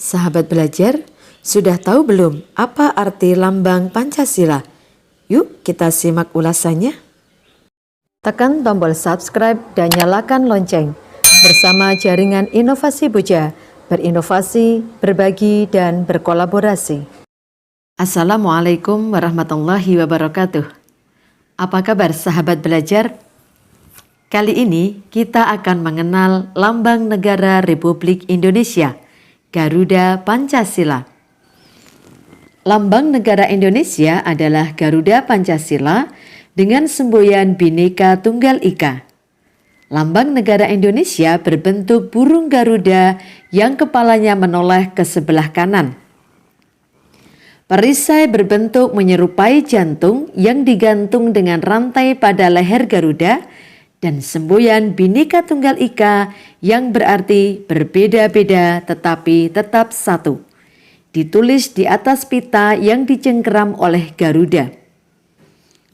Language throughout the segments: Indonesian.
Sahabat belajar, sudah tahu belum apa arti lambang Pancasila? Yuk kita simak ulasannya. Tekan tombol subscribe dan nyalakan lonceng. Bersama jaringan Inovasi Buja, berinovasi, berbagi, dan berkolaborasi. Assalamualaikum warahmatullahi wabarakatuh. Apa kabar sahabat belajar? Kali ini kita akan mengenal lambang negara Republik Indonesia, Garuda Pancasila. Lambang negara Indonesia adalah Garuda Pancasila dengan semboyan Bhinneka Tunggal Ika. Lambang negara Indonesia berbentuk burung Garuda yang kepalanya menoleh ke sebelah kanan. Perisai berbentuk menyerupai jantung yang digantung dengan rantai pada leher Garuda dan semboyan Bhinneka Tunggal Ika yang berarti berbeda-beda tetapi tetap satu. Ditulis di atas pita yang dicengkeram oleh Garuda.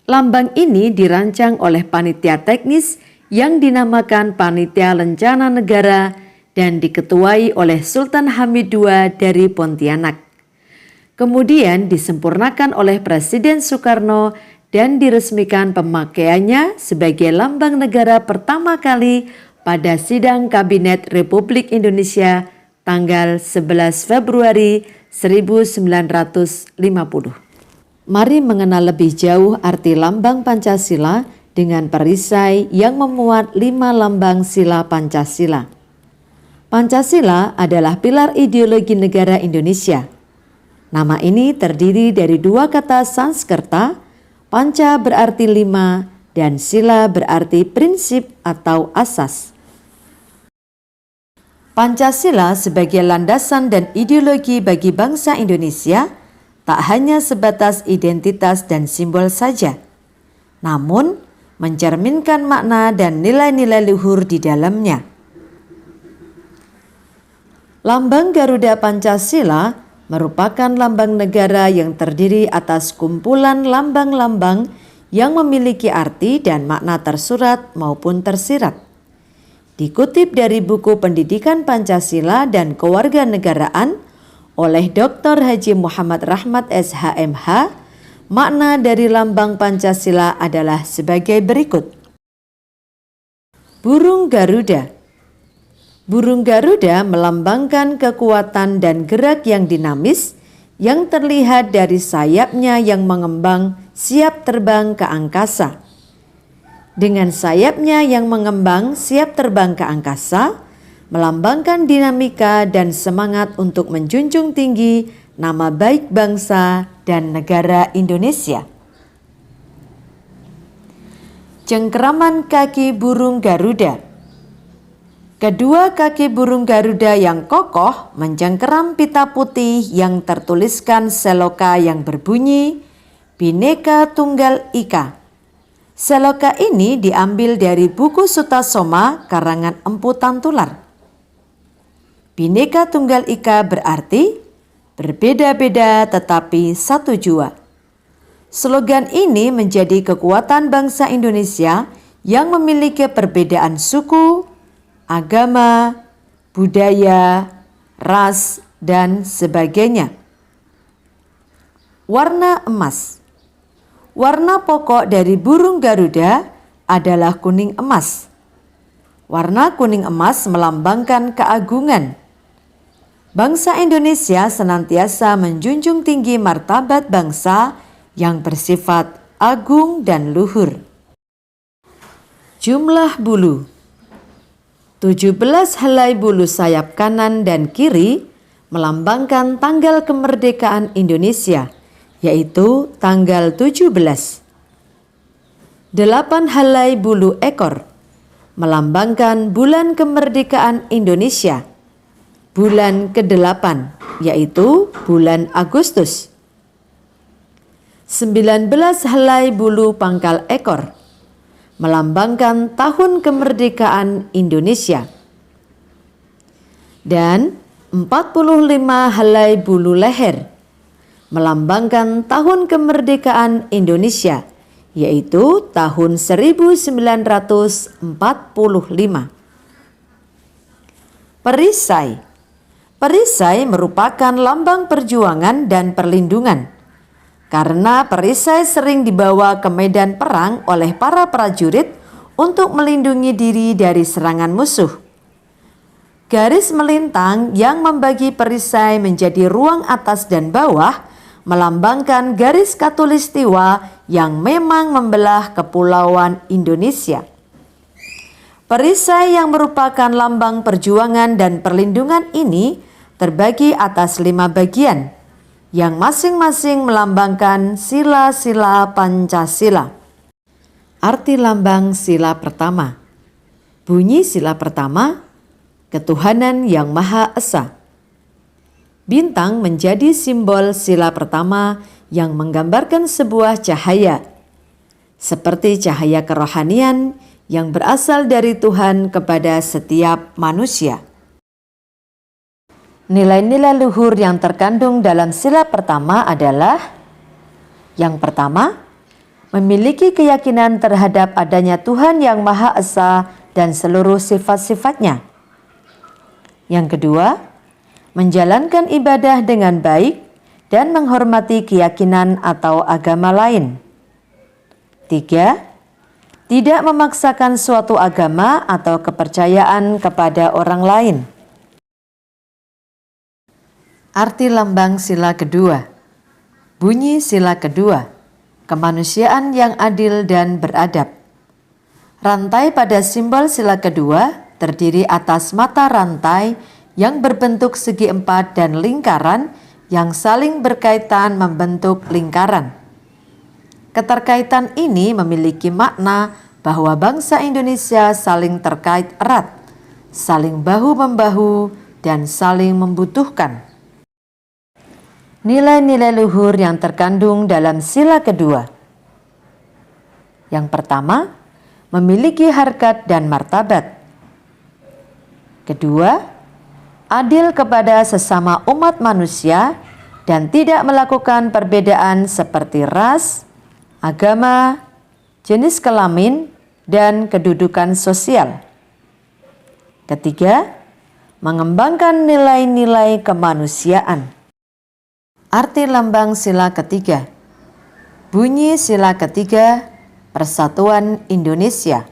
Lambang ini dirancang oleh panitia teknis yang dinamakan Panitia Lencana Negara dan diketuai oleh Sultan Hamid II dari Pontianak. Kemudian disempurnakan oleh Presiden Soekarno dan diresmikan pemakaiannya sebagai lambang negara pertama kali pada sidang Kabinet Republik Indonesia tanggal 11 Februari 1950. Mari mengenal lebih jauh arti lambang Pancasila dengan perisai yang memuat 5 lambang sila Pancasila. Pancasila adalah pilar ideologi negara Indonesia. Nama ini terdiri dari 2 kata Sanskerta, Panca berarti 5 dan Sila berarti prinsip atau asas. Pancasila sebagai landasan dan ideologi bagi bangsa Indonesia tak hanya sebatas identitas dan simbol saja, namun mencerminkan makna dan nilai-nilai luhur di dalamnya. Lambang Garuda Pancasila merupakan lambang negara yang terdiri atas kumpulan lambang-lambang yang memiliki arti dan makna tersurat maupun tersirat. Dikutip dari buku Pendidikan Pancasila dan Kewarganegaraan oleh Dr. Haji Muhammad Rahmat SHMH, makna dari lambang Pancasila adalah sebagai berikut. Burung Garuda. Burung Garuda melambangkan kekuatan dan gerak yang dinamis yang terlihat dari sayapnya yang mengembang siap terbang ke angkasa. Dengan sayapnya yang mengembang siap terbang ke angkasa, melambangkan dinamika dan semangat untuk menjunjung tinggi nama baik bangsa dan negara Indonesia. Cengkeraman kaki burung Garuda. Kedua kaki burung Garuda yang kokoh mencengkeram pita putih yang tertuliskan seloka yang berbunyi Bhinneka Tunggal Ika. Seloka ini diambil dari buku Sutasoma karangan Empu Tantular. Bhinneka Tunggal Ika berarti berbeda-beda tetapi satu jua. Slogan ini menjadi kekuatan bangsa Indonesia yang memiliki perbedaan suku, agama, budaya, ras, dan sebagainya. Warna emas. Warna pokok dari burung Garuda adalah kuning emas. Warna kuning emas melambangkan keagungan. Bangsa Indonesia senantiasa menjunjung tinggi martabat bangsa yang bersifat agung dan luhur. Jumlah bulu. 17 helai bulu sayap kanan dan kiri melambangkan tanggal kemerdekaan Indonesia, yaitu tanggal 17. 8 helai bulu ekor melambangkan bulan kemerdekaan Indonesia, bulan ke-8, yaitu bulan Agustus. 19 helai bulu pangkal ekor melambangkan tahun kemerdekaan Indonesia. Dan 45 helai bulu leher melambangkan tahun kemerdekaan Indonesia, yaitu tahun 1945. Perisai. Perisai merupakan lambang perjuangan dan perlindungan, karena perisai sering dibawa ke medan perang oleh para prajurit untuk melindungi diri dari serangan musuh. Garis melintang yang membagi perisai menjadi ruang atas dan bawah melambangkan garis khatulistiwa yang memang membelah kepulauan Indonesia. Perisai yang merupakan lambang perjuangan dan perlindungan ini terbagi atas 5 bagian, yang masing-masing melambangkan sila-sila Pancasila. Arti lambang sila pertama. Bunyi sila pertama, ketuhanan yang Maha Esa. Bintang menjadi simbol sila pertama yang menggambarkan sebuah cahaya, seperti cahaya kerohanian yang berasal dari Tuhan kepada setiap manusia. Nilai-nilai luhur yang terkandung dalam sila pertama adalah: yang pertama, memiliki keyakinan terhadap adanya Tuhan yang Maha Esa dan seluruh sifat-sifatnya. Yang kedua, menjalankan ibadah dengan baik dan menghormati keyakinan atau agama lain. 3, tidak memaksakan suatu agama atau kepercayaan kepada orang lain. Arti lambang sila kedua. Bunyi sila kedua, kemanusiaan yang adil dan beradab. Rantai pada simbol sila kedua terdiri atas mata rantai yang berbentuk segi empat dan lingkaran yang saling berkaitan membentuk lingkaran. Keterkaitan ini memiliki makna bahwa bangsa Indonesia saling terkait erat, saling bahu-membahu, dan saling membutuhkan. Nilai-nilai luhur yang terkandung dalam sila kedua. Yang pertama, memiliki harkat dan martabat. Kedua, adil kepada sesama umat manusia dan tidak melakukan perbedaan seperti ras, agama, jenis kelamin, dan kedudukan sosial. Ketiga, mengembangkan nilai-nilai kemanusiaan. Arti lambang sila ketiga. Bunyi sila ketiga, Persatuan Indonesia.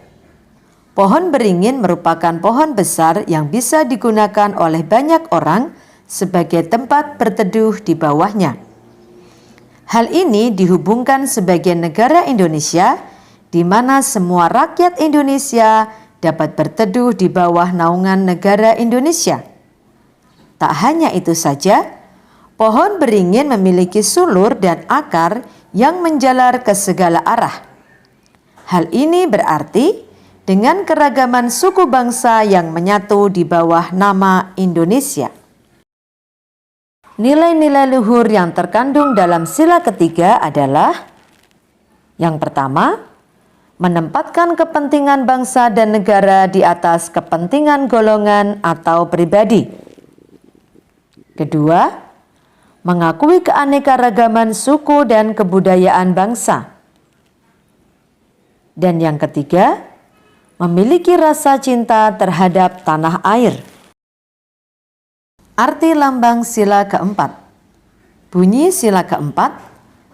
Pohon beringin merupakan pohon besar yang bisa digunakan oleh banyak orang sebagai tempat berteduh di bawahnya. Hal ini dihubungkan sebagai negara Indonesia, di mana semua rakyat Indonesia dapat berteduh di bawah naungan negara Indonesia. Tak hanya itu saja, pohon beringin memiliki sulur dan akar yang menjalar ke segala arah. Hal ini berarti dengan keragaman suku bangsa yang menyatu di bawah nama Indonesia. Nilai-nilai luhur yang terkandung dalam sila ketiga adalah: yang pertama, menempatkan kepentingan bangsa dan negara di atas kepentingan golongan atau pribadi. Kedua, mengakui keanekaragaman suku dan kebudayaan bangsa. Dan yang ketiga, memiliki rasa cinta terhadap tanah air. Arti lambang sila keempat. Bunyi sila keempat,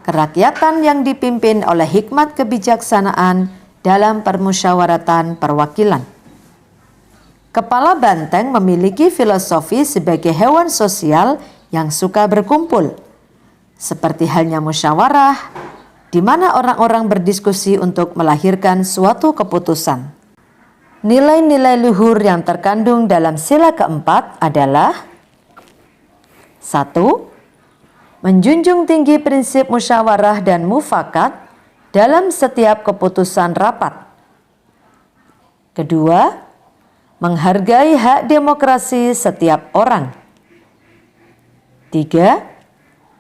kerakyatan yang dipimpin oleh hikmat kebijaksanaan dalam permusyawaratan perwakilan. Kepala banteng memiliki filosofi sebagai hewan sosial yang suka berkumpul, seperti halnya musyawarah, di mana orang-orang berdiskusi untuk melahirkan suatu keputusan. Nilai-nilai luhur yang terkandung dalam sila keempat adalah: 1. Menjunjung tinggi prinsip musyawarah dan mufakat dalam setiap keputusan rapat. Kedua, menghargai hak demokrasi setiap orang. 3.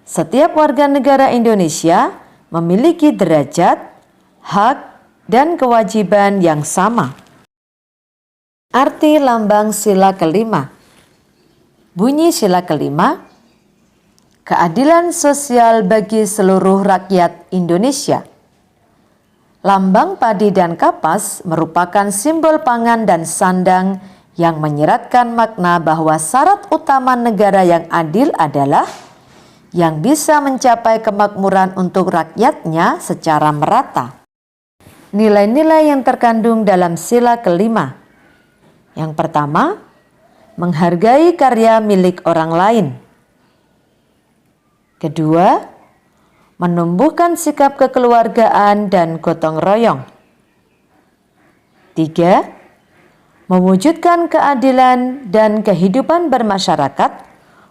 Setiap warga negara Indonesia memiliki derajat, hak, dan kewajiban yang sama. Arti lambang sila kelima. Bunyi sila kelima, keadilan sosial bagi seluruh rakyat Indonesia. Lambang padi dan kapas merupakan simbol pangan dan sandang yang menyiratkan makna bahwa syarat utama negara yang adil adalah yang bisa mencapai kemakmuran untuk rakyatnya secara merata. Nilai-nilai yang terkandung dalam sila kelima. Yang pertama, menghargai karya milik orang lain. Kedua, menumbuhkan sikap kekeluargaan dan gotong royong. 3. Mewujudkan keadilan dan kehidupan bermasyarakat,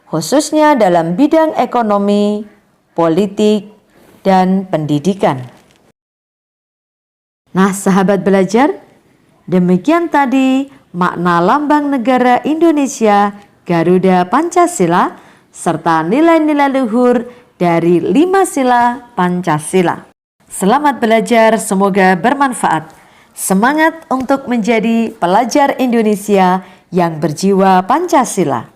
khususnya dalam bidang ekonomi, politik, dan pendidikan. Nah, sahabat belajar, demikian tadi makna lambang negara Indonesia Garuda Pancasila serta nilai-nilai luhur dari 5 sila Pancasila. Selamat belajar, semoga bermanfaat. Semangat untuk menjadi pelajar Indonesia yang berjiwa Pancasila.